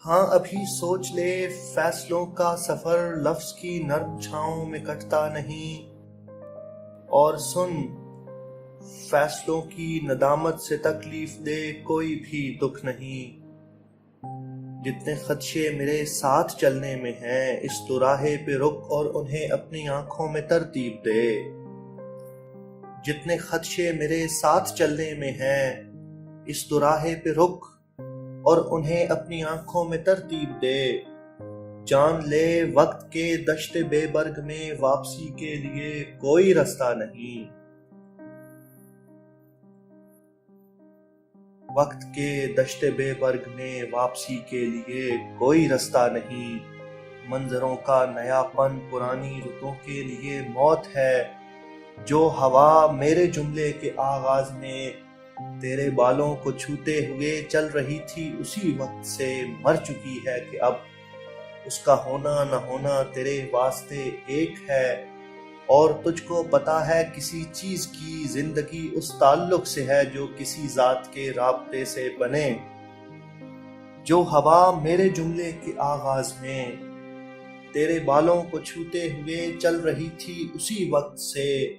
ہاں ابھی سوچ لے، فیصلوں کا سفر لفظ کی نرم چھاؤں میں کٹتا نہیں۔ اور سن، فیصلوں کی ندامت سے تکلیف دے کوئی بھی دکھ نہیں۔ جتنے خدشے میرے ساتھ چلنے میں ہیں، اس دوراہے پہ رک اور انہیں اپنی آنکھوں میں ترتیب دے۔ جتنے خدشے میرے ساتھ چلنے میں ہیں، اس دوراہے پہ رک اور انہیں اپنی آنکھوں میں ترتیب دے۔ جان لے وقت کے دشت بے برگ میں واپسی کے لیے کوئی رستہ نہیں۔ وقت کے دشت بے برگ میں واپسی کے لیے کوئی رستہ نہیں۔ منظروں کا نیا پن پرانی رتوں کے لیے موت ہے۔ جو ہوا میرے جملے کے آغاز میں تیرے بالوں کو چھوتے ہوئے چل رہی تھی، اسی وقت سے مر چکی ہے کہ اب اس کا ہونا نہ ہونا تیرے واسطے ایک ہے۔ اور تجھ کو پتا ہے کسی چیز کی زندگی اس تعلق سے ہے جو کسی ذات کے رابطے سے بنے۔ جو ہوا میرے جملے کے آغاز میں تیرے بالوں کو چھوتے ہوئے چل رہی تھی، اسی وقت سے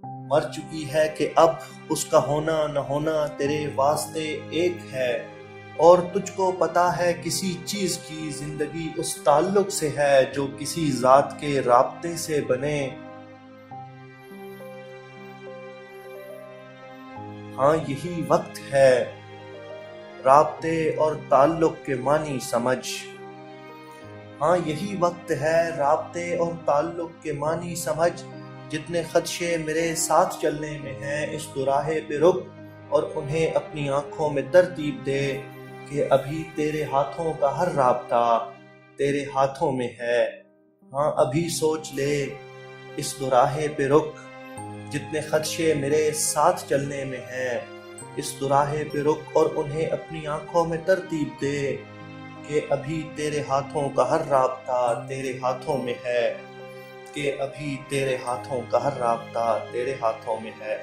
مر چکی ہے کہ اب اس کا ہونا نہ ہونا تیرے واسطے ایک ہے۔ اور تجھ کو پتا ہے کسی چیز کی زندگی اس تعلق سے ہے جو کسی ذات کے رابطے سے بنے۔ ہاں یہی وقت ہے، رابطے اور تعلق کے معنی سمجھ۔ ہاں یہی وقت ہے، رابطے اور تعلق کے معنی سمجھ۔ جتنے خدشے میرے ساتھ چلنے میں ہیں، اس دوراہے پہ رک اور انہیں اپنی آنکھوں میں ترتیب دے کہ ابھی تیرے ہاتھوں کا ہر رابطہ تیرے ہاتھوں میں ہے۔ ہاں ابھی سوچ لے، اس دوراہے پہ رک۔ جتنے خدشے میرے ساتھ چلنے میں ہیں، اس دوراہے پہ رک اور انہیں اپنی آنکھوں میں ترتیب دے کہ ابھی تیرے ہاتھوں کا ہر رابطہ تیرے ہاتھوں میں ہے، کہ ابھی تیرے ہاتھوں کا ہر رابطہ تیرے ہاتھوں میں ہے۔